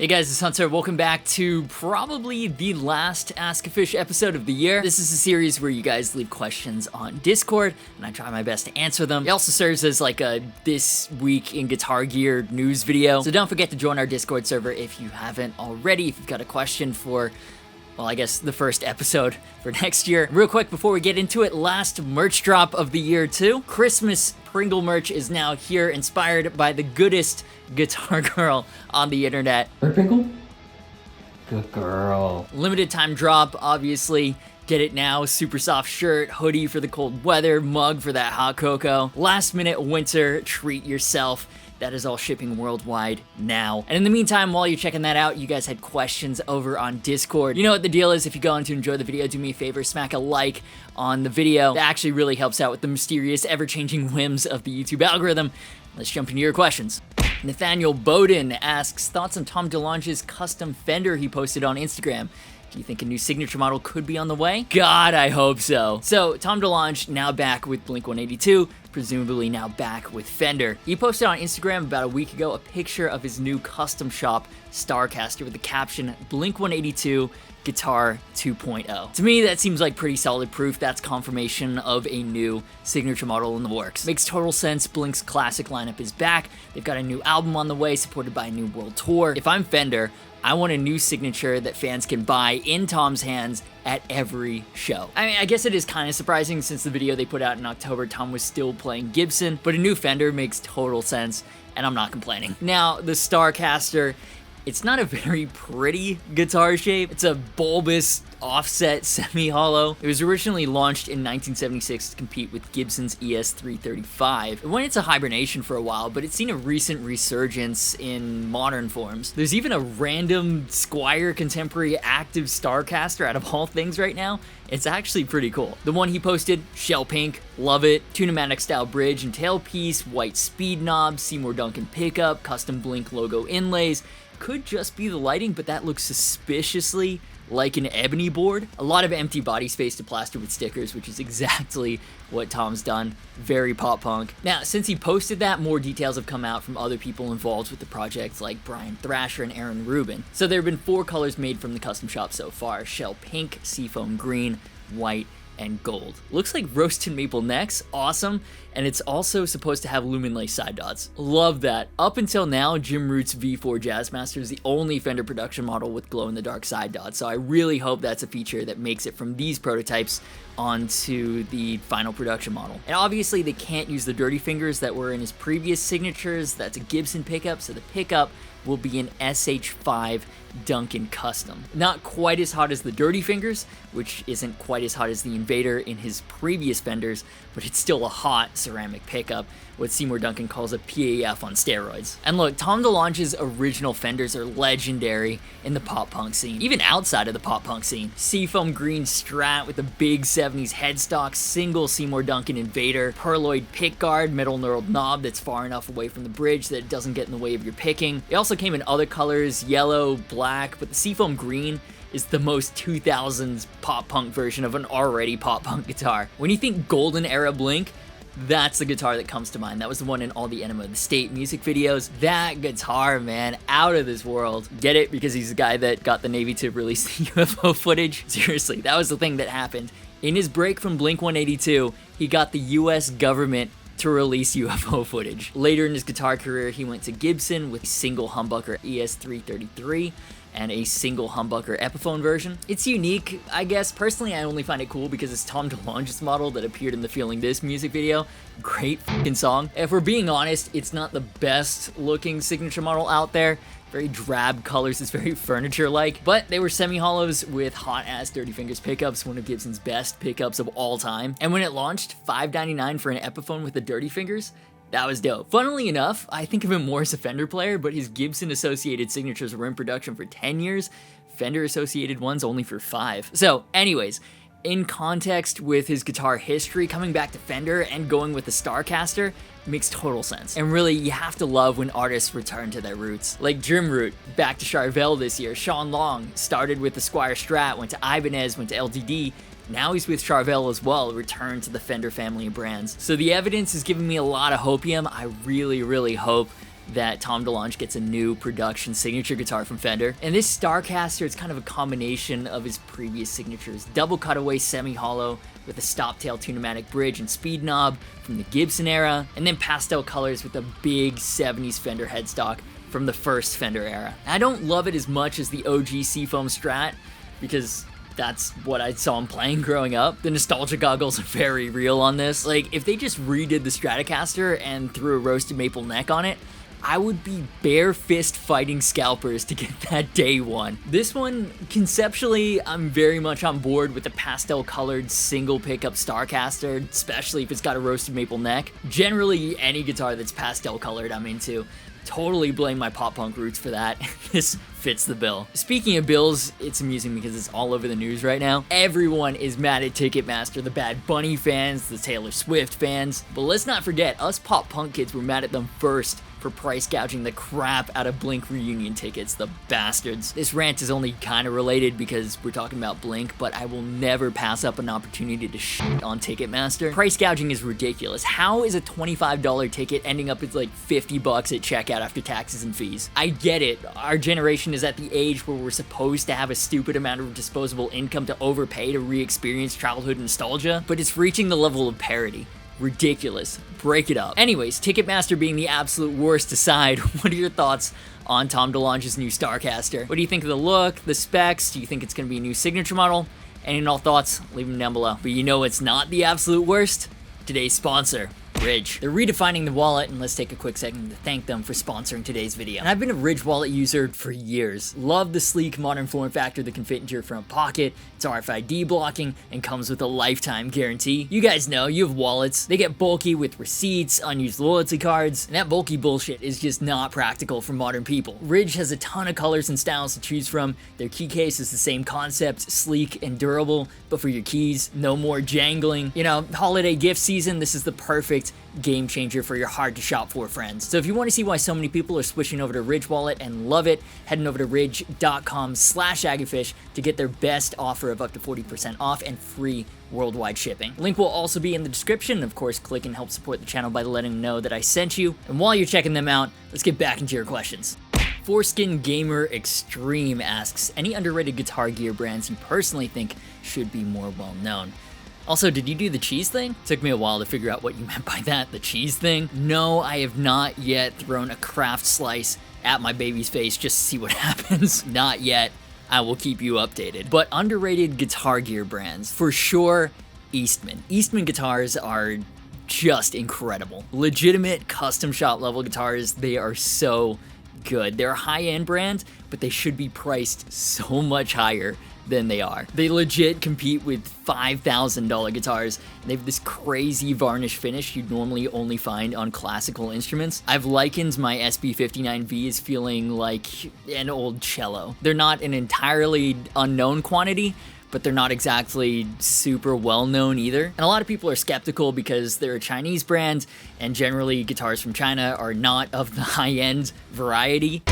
Hey guys, it's Hunter. Welcome back to probably the last ASKgufish episode of the year. This is a series where you guys leave questions on Discord, and I try my best to answer them. It also serves as like a This Week in Guitar Gear news video, so don't forget to join our Discord server if you haven't already. If you've got a question for, well, I guess the first episode for next year. Real quick before we get into it, last merch drop of the year too. Christmas Pringle merch is now here, inspired by the goodest guitar girl on the internet. Pringle? Good girl. Limited time drop, obviously. Get it now. Super soft shirt, hoodie for the cold weather, mug for that hot cocoa. Last minute winter, treat yourself. That is all shipping worldwide now. And in the meantime, while you're checking that out, you guys had questions over on Discord. You know what the deal is. If you're going to enjoy the video, do me a favor, smack a like on the video. That actually really helps out with the mysterious, ever-changing whims of the YouTube algorithm. Let's jump into your questions. Nathaniel Bowden asks, thoughts on Tom Delonge's custom Fender he posted on Instagram. Do you think a new signature model could be on the way? God, I hope so. So, Tom Delonge now back with BLINK-182, presumably now back with Fender. He posted on Instagram about a week ago a picture of his new custom shop, Starcaster, with the caption, BLINK-182 Guitar 2.0. To me, that seems like pretty solid proof. That's confirmation of a new signature model in the works. Makes total sense. Blink's classic lineup is back. They've got a new album on the way, supported by a new world tour. If I'm Fender, I want a new signature that fans can buy in Tom's hands at every show. I mean, I guess it is kind of surprising since the video they put out in October, Tom was still playing Gibson, but a new Fender makes total sense, and I'm not complaining. Now, the Starcaster, it's not a very pretty guitar shape. It's a bulbous, offset, semi-hollow. It was originally launched in 1976 to compete with Gibson's ES-335. It went into hibernation for a while, but it's seen a recent resurgence in modern forms. There's even a random Squier contemporary active Starcaster out of all things right now. It's actually pretty cool. The one he posted, shell pink, love it. Tunematic style bridge and tailpiece, white speed knob, Seymour Duncan pickup, custom Blink logo inlays. Could just be the lighting, but that looks suspiciously like an ebony board. A lot of empty body space to plaster with stickers, which is exactly what Tom's done. Very pop punk. Now, since he posted that, more details have come out from other people involved with the project, like Brian Thrasher and Aaron Rubin. So there have been 4 colors made from the custom shop so far: shell pink, seafoam green, white, and gold. Looks like roasted maple necks, awesome, and it's also supposed to have lumen lace side dots. Love that. Up until now, Jim Root's V4 Jazzmaster is the only Fender production model with glow-in-the-dark side dots, so I really hope that's a feature that makes it from these prototypes onto the final production model. And obviously they can't use the dirty fingers that were in his previous signatures. That's a Gibson pickup, so the pickup will be an SH5 Duncan custom. Not quite as hot as the dirty fingers, which isn't quite as hot as the Invader in his previous Fenders, but it's still a hot ceramic pickup, what Seymour Duncan calls a PAF on steroids. And look, Tom Delonge's original Fenders are legendary in the pop punk scene, even outside of the pop punk scene. Seafoam green Strat with a big 70s headstock, single Seymour Duncan Invader, Perloid pickguard, metal knurled knob that's far enough away from the bridge that it doesn't get in the way of your picking. It also came in other colors, yellow, black, but the seafoam green is the most 2000s pop punk version of an already pop punk guitar. When you think golden era Blink, that's the guitar that comes to mind. That was the one in all the Enema of the State music videos. That guitar, man, out of this world. Get it? Because he's the guy that got the Navy to release the UFO footage? Seriously, that was the thing that happened. In his break from Blink-182, he got the US government to release UFO footage. Later in his guitar career, he went to Gibson with a single humbucker ES-333 and a single humbucker Epiphone version. It's unique, I guess. Personally, I only find it cool because it's Tom Delonge's model that appeared in the Feeling This music video. Great fucking song. If we're being honest, it's not the best looking signature model out there. Very drab colors, it's very furniture-like, but they were semi-hollows with hot-ass Dirty Fingers pickups, one of Gibson's best pickups of all time. And when it launched, $5.99 for an Epiphone with the Dirty Fingers, that was dope. Funnily enough, I think of him more as a Fender player, but his Gibson-associated signatures were in production for 10 years, Fender-associated ones only for 5. So, anyways, in context with his guitar history, coming back to Fender and going with the Starcaster makes total sense. And really, you have to love when artists return to their roots. Like Jim Root, back to Charvel this year. Sean Long started with the Squier Strat, went to Ibanez, went to LTD, Now he's with Charvel as well, returned to the Fender family of brands. So the evidence is giving me a lot of hopium. I really, really hope that Tom Delonge gets a new production signature guitar from Fender. And this Starcaster is kind of a combination of his previous signatures. Double cutaway semi-hollow with a stop tail tunematic bridge and speed knob from the Gibson era, and then pastel colors with a big 70s Fender headstock from the first Fender era. I don't love it as much as the OG Seafoam Strat, because that's what I saw him playing growing up. The nostalgia goggles are very real on this. Like, if they just redid the Stratocaster and threw a roasted maple neck on it, I would be bare fist fighting scalpers to get that day one. This one, conceptually, I'm very much on board with the pastel colored single pickup Starcaster, especially if it's got a roasted maple neck. Generally, any guitar that's pastel colored I'm into. Totally blame my pop punk roots for that. This fits the bill. Speaking of bills, it's amusing because it's all over the news right now. Everyone is mad at Ticketmaster, the Bad Bunny fans, the Taylor Swift fans. But let's not forget, us pop punk kids were mad at them first for price gouging the crap out of Blink reunion tickets, the bastards. This rant is only kind of related because we're talking about Blink, but I will never pass up an opportunity to shit on Ticketmaster. Price gouging is ridiculous. How is a $25 ticket ending up at like $50 at checkout after taxes and fees? I get it. Our generation is at the age where we're supposed to have a stupid amount of disposable income to overpay to re-experience childhood nostalgia, but it's reaching the level of parody. Ridiculous. Break it up. Anyways, Ticketmaster being the absolute worst aside, what are your thoughts on Tom Delonge's new Starcaster? What do you think of the look, the specs? Do you think it's going to be a new signature model? Any and all thoughts? Leave them down below. But you know it's not the absolute worst? Today's sponsor, Ridge. They're redefining the wallet, and let's take a quick second to thank them for sponsoring today's video. And I've been a Ridge wallet user for years. Love the sleek, modern form factor that can fit into your front pocket. It's RFID blocking and comes with a lifetime guarantee. You guys know, you have wallets. They get bulky with receipts, unused loyalty cards, and that bulky bullshit is just not practical for modern people. Ridge has a ton of colors and styles to choose from. Their key case is the same concept, sleek and durable, but for your keys, no more jangling. You know, holiday gift season, this is the perfect game changer for your hard to shop for friends. So if you want to see why so many people are switching over to Ridge Wallet and love it, heading over to ridge.com/ASKgufish to get their best offer of up to 40% off and free worldwide shipping. Link will also be in the description. Of course, click and help support the channel by letting them know that I sent you. And while you're checking them out, let's get back into your questions. Foreskin Gamer Extreme asks, any underrated guitar gear brands you personally think should be more well known? Also, did you do the cheese thing? Took me a while to figure out what you meant by that, the cheese thing. No, I have not yet thrown a craft slice at my baby's face just to see what happens. Not yet. I will keep you updated. But underrated guitar gear brands, for sure, Eastman. Eastman guitars are just incredible. Legitimate custom shop level guitars, they are so good. They're a high-end brand, but they should be priced so much higher than they are. They legit compete with $5,000 guitars, and they have this crazy varnish finish you'd normally only find on classical instruments. I've likened my SB59V as feeling like an old cello. They're not an entirely unknown quantity, but they're not exactly super well known either. And a lot of people are skeptical because they're a Chinese brand, and generally guitars from China are not of the high-end variety.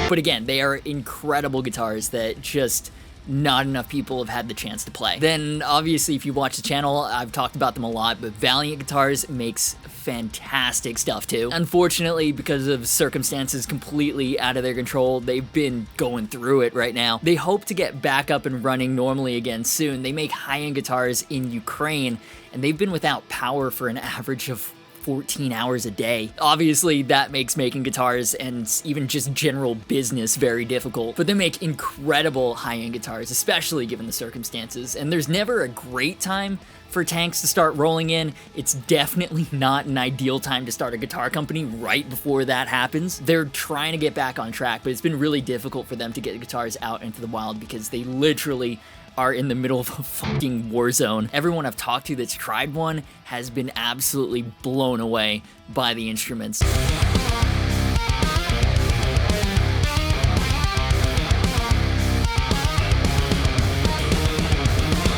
But again, they are incredible guitars that just not enough people have had the chance to play. Then obviously if you watch the channel, I've talked about them a lot, but Valiant Guitars makes fantastic stuff too. Unfortunately, because of circumstances completely out of their control, they've been going through it right now. They hope to get back up and running normally again soon. They make high-end guitars in Ukraine, and they've been without power for an average of 14 hours a day. Obviously, that makes making guitars and even just general business very difficult, but they make incredible high-end guitars, especially given the circumstances, and there's never a great time for tanks to start rolling in. It's definitely not an ideal time to start a guitar company right before that happens. They're trying to get back on track, but it's been really difficult for them to get guitars out into the wild because they literally are in the middle of a fucking war zone. Everyone I've talked to that's tried one has been absolutely blown away by the instruments.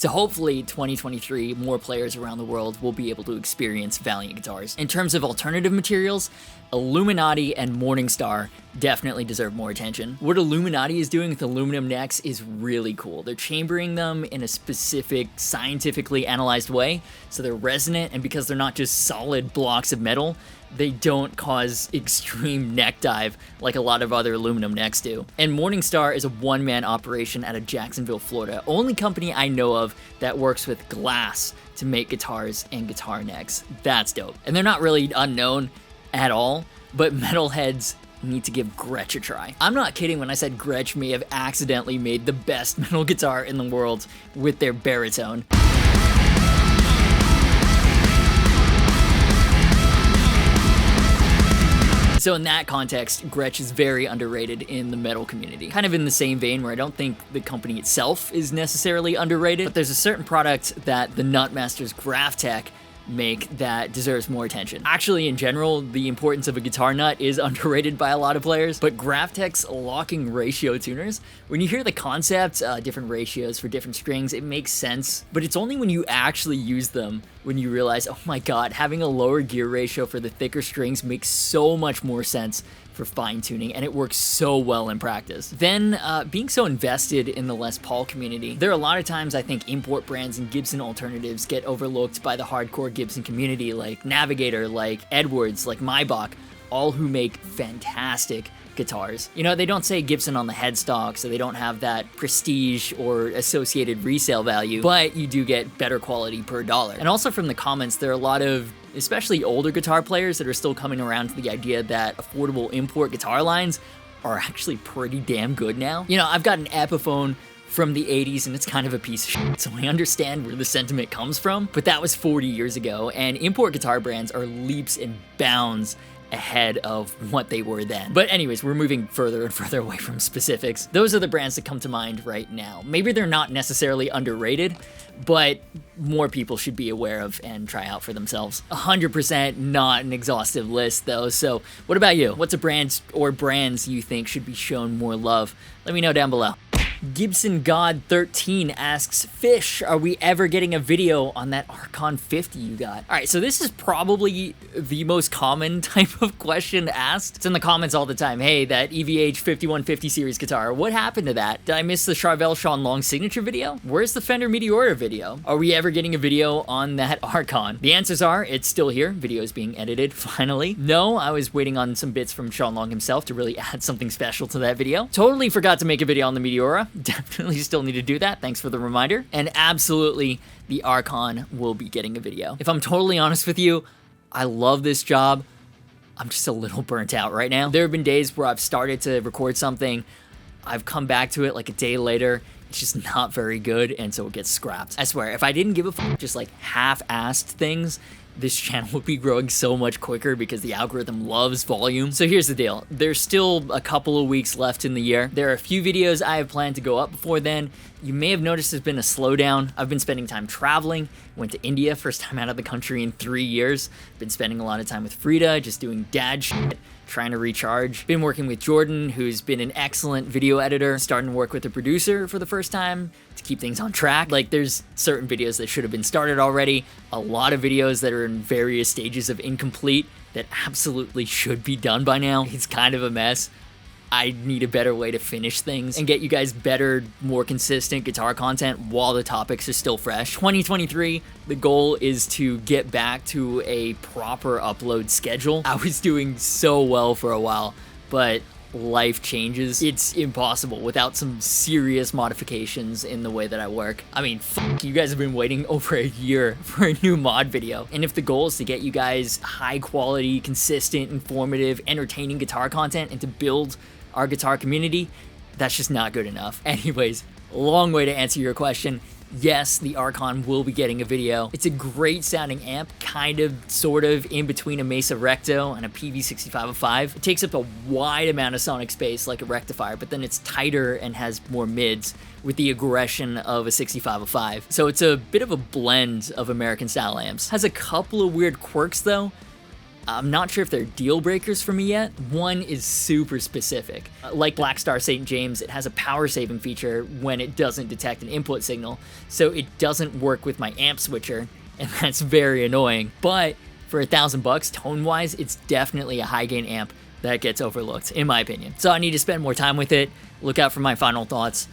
To hopefully 2023, more players around the world will be able to experience Valiant guitars. In terms of alternative materials, Illuminati and Morningstar definitely deserve more attention. What Illuminati is doing with aluminum necks is really cool. They're chambering them in a specific, scientifically analyzed way, so they're resonant, and because they're not just solid blocks of metal, they don't cause extreme neck dive like a lot of other aluminum necks do. And Morningstar is a one-man operation out of Jacksonville, Florida. Only company I know of that works with glass to make guitars and guitar necks. That's dope. And they're not really unknown at all, but metalheads need to give Gretsch a try. I'm not kidding when I said Gretsch may have accidentally made the best metal guitar in the world with their baritone. So in that context, Gretsch is very underrated in the metal community. Kind of in the same vein where I don't think the company itself is necessarily underrated, but there's a certain product that the Nutmasters Graphtec make that deserves more attention. Actually, in general, the importance of a guitar nut is underrated by a lot of players, but Graphtec's locking ratio tuners, when you hear the concept, different ratios for different strings, it makes sense, but it's only when you actually use them when you realize, oh my god, having a lower gear ratio for the thicker strings makes so much more sense for fine tuning, and it works so well in practice. Then, being so invested in the Les Paul community, there are a lot of times I think import brands and Gibson alternatives get overlooked by the hardcore Gibson community, like Navigator, like Edwards, like Maybach, all who make fantastic guitars. You know, they don't say Gibson on the headstock, so they don't have that prestige or associated resale value, but you do get better quality per dollar. And also from the comments, there are a lot of especially older guitar players that are still coming around to the idea that affordable import guitar lines are actually pretty damn good now. You know, I've got an Epiphone from the 80s and it's kind of a piece of shit, so I understand where the sentiment comes from, but that was 40 years ago, and import guitar brands are leaps and bounds ahead of what they were then. But anyways, we're moving further and further away from specifics. Those are the brands that come to mind right now. Maybe they're not necessarily underrated, but more people should be aware of and try out for themselves. 100% not an exhaustive list though, so what about you? What's a brand or brands you think should be shown more love? Let me know down below. Gibson God 13 asks, Fish, are we ever getting a video on that Archon 50 you got? Alright, so this is probably the most common type of question asked. It's in the comments all the time. Hey, that EVH 5150 series guitar, what happened to that? Did I miss the Charvel Sean Long signature video? Where's the Fender Meteora video? Are we ever getting a video on that Archon? The answers are, it's still here. Video is being edited, finally. No, I was waiting on some bits from Sean Long himself to really add something special to that video. Totally forgot to make a video on the Meteora. Definitely still need to do that. Thanks for the reminder. And absolutely, the Archon will be getting a video. If I'm totally honest with you, I love this job. I'm just a little burnt out right now. There have been days where I've started to record something, I've come back to it like a day later, it's just not very good, and so it gets scrapped. I swear, if I didn't give a fuck, just like half-assed things, this channel would be growing so much quicker because the algorithm loves volume. So here's the deal. There's still a couple of weeks left in the year. There are a few videos I have planned to go up before then. You may have noticed there's been a slowdown. I've been spending time traveling. Went to India, first time out of the country in 3 years. Been spending a lot of time with Frida, just doing dad shit, trying to recharge. Been working with Jordan, who's been an excellent video editor. Starting to work with a producer for the first time to keep things on track. Like, there's certain videos that should have been started already. A lot of videos that are in various stages of incomplete that absolutely should be done by now. It's kind of a mess. I need a better way to finish things and get you guys better, more consistent guitar content while the topics are still fresh. 2023, the goal is to get back to a proper upload schedule. I was doing so well for a while, but life changes. It's impossible without some serious modifications in the way that I work. I mean, fuck, you guys have been waiting over a year for a new mod video. And if the goal is to get you guys high quality, consistent, informative, entertaining guitar content and to build our guitar community, that's just not good enough. Anyways, long way to answer your question. Yes, the Archon will be getting a video. It's a great sounding amp, kind of, sort of, in between a Mesa Recto and a PV6505. It takes up a wide amount of sonic space like a rectifier, but then it's tighter and has more mids with the aggression of a 6505. So it's a bit of a blend of American style amps. Has a couple of weird quirks though. I'm not sure if they're deal breakers for me yet. One is super specific. Like Black Star St. James, it has a power saving feature when it doesn't detect an input signal, so it doesn't work with my amp switcher, and that's very annoying. But for $1,000 tone-wise, it's definitely a high gain amp that gets overlooked, in my opinion. So I need to spend more time with it. Look out for my final thoughts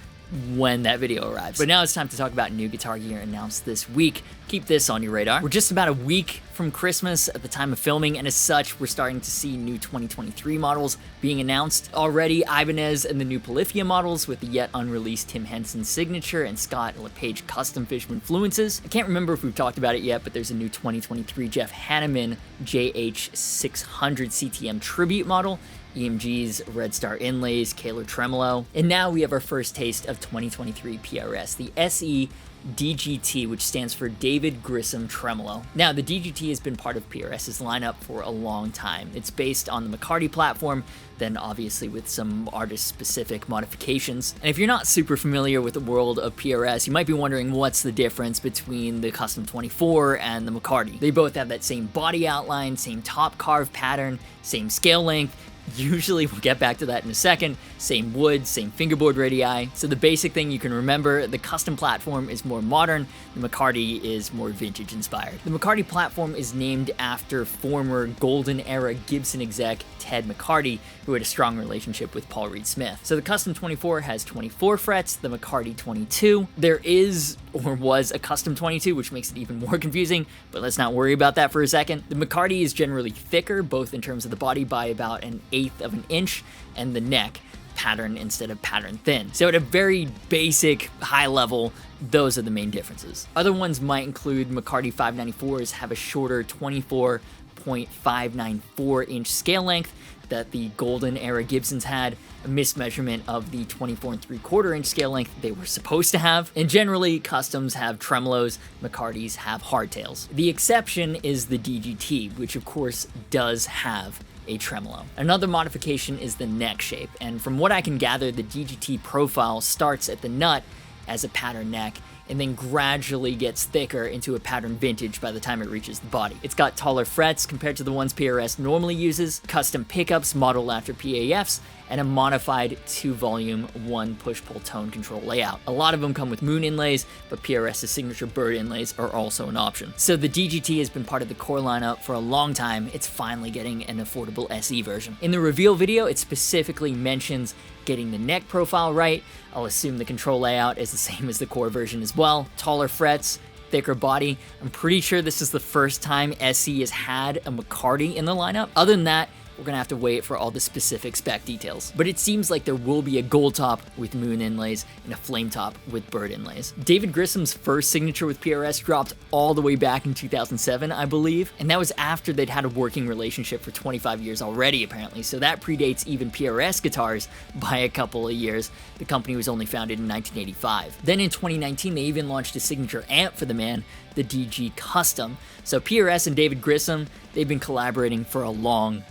when that video arrives. But now it's time to talk about new guitar gear announced this week. Keep this on your radar. We're just about a week from Christmas at the time of filming, and as such, we're starting to see new 2023 models being announced. Already, Ibanez and the new Polyphia models with the yet unreleased Tim Henson signature and Scott LePage custom Fishman influences. I can't remember if we've talked about it yet, but there's a new 2023 Jeff Hanneman JH600 CTM tribute model, EMG's Red Star inlays, Kaler Tremolo, and now we have our first taste of 2023 PRS, the SE DGT, which stands for David Grissom Tremolo. Now, the DGT has been part of PRS's lineup for a long time. It's based on the McCarty platform, then obviously with some artist-specific modifications. And if you're not super familiar with the world of PRS, you might be wondering what's the difference between the Custom 24 and the McCarty. They both have that same body outline, same top carve pattern, same scale length. Usually, we'll get back to that in a second. Same wood, same fingerboard radii. So the basic thing you can remember, the custom platform is more modern, the McCarty is more vintage inspired. The McCarty platform is named after former golden era Gibson exec Ted McCarty, who had a strong relationship with Paul Reed Smith. So the Custom 24 has 24 frets, the McCarty 22. There is, or was, a Custom 22, which makes it even more confusing, but let's not worry about that for a second. The McCarty is generally thicker, both in terms of the body by about 1/8 of an inch, and the neck pattern instead of pattern thin. So at a very basic, high level, those are the main differences. Other ones might include McCarty 594s have a shorter 24.594 inch scale length that the golden era Gibsons had, a mismeasurement of the 24 3/4 inch scale length they were supposed to have, and generally customs have tremolos, McCartys have hardtails. The exception is the DGT, which of course does have a tremolo. Another modification is the neck shape, and from what I can gather, the DGT profile starts at the nut as a pattern neck and then gradually gets thicker into a pattern vintage by the time it reaches the body. It's got taller frets compared to the ones PRS normally uses, custom pickups modeled after PAFs, and a modified 2-volume 1 push-pull tone control layout. A lot of them come with moon inlays, but PRS's signature bird inlays are also an option. So the DGT has been part of the core lineup for a long time. It's finally getting an affordable SE version. In the reveal video, it specifically mentions getting the neck profile right. I'll assume the control layout is the same as the core version as well. Taller frets, thicker body. I'm pretty sure this is the first time SE has had a McCarty in the lineup. Other than that, we're gonna have to wait for all the specific spec details. But it seems like there will be a gold top with moon inlays and a flame top with bird inlays. David Grissom's first signature with PRS dropped all the way back in 2007, I believe, and that was after they'd had a working relationship for 25 years already, apparently, so that predates even PRS guitars by a couple of years. The company was only founded in 1985. Then in 2019, they even launched a signature amp for the man, the DG Custom. So PRS and David Grissom, they've been collaborating for a long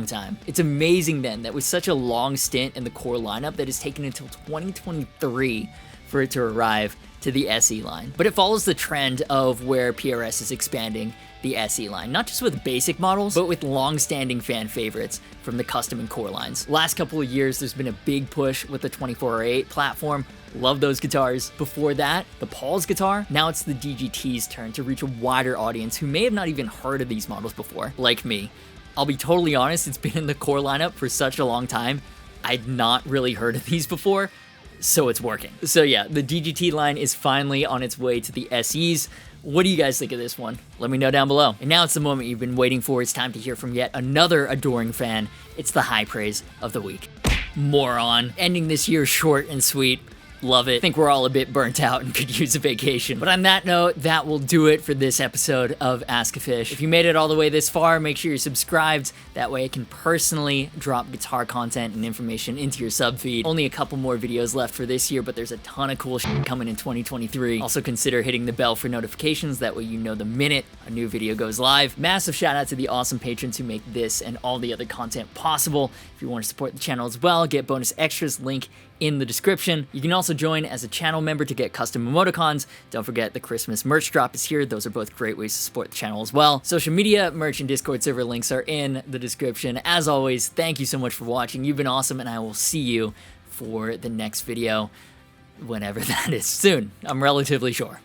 time. It's amazing then that with such a long stint in the core lineup that it's taken until 2023 for it to arrive to the SE line. But it follows the trend of where PRS is expanding the SE line, not just with basic models, but with long-standing fan favorites from the custom and core lines. Last couple of years, there's been a big push with the 2408 platform. Love those guitars. Before that, the Paul's guitar. Now it's the DGT's turn to reach a wider audience who may have not even heard of these models before, like me. I'll be totally honest, it's been in the core lineup for such a long time, I'd not really heard of these before, so it's working. So yeah, the DGT line is finally on its way to the SEs. What do you guys think of this one? Let me know down below. And now it's the moment you've been waiting for. It's time to hear from yet another adoring fan. It's the high praise of the week. Moron. Ending this year short and sweet. Love it. I think we're all a bit burnt out and could use a vacation. But on that note, that will do it for this episode of Ask-a-Fish. If you made it all the way this far, make sure you're subscribed. That way I can personally drop guitar content and information into your sub feed. Only a couple more videos left for this year, but there's a ton of cool shit coming in 2023. Also consider hitting the bell for notifications. That way you know the minute a new video goes live. Massive shout out to the awesome patrons who make this and all the other content possible. If you want to support the channel as well, get bonus extras, link in the description. You can also also join as a channel member to get custom emoticons. Don't forget the Christmas merch drop is here. Those are both great ways to support the channel as well. Social media, merch, and Discord server links are in the description. As always, thank you so much for watching. You've been awesome, and I will see you for the next video, whenever that is, soon. I'm relatively sure.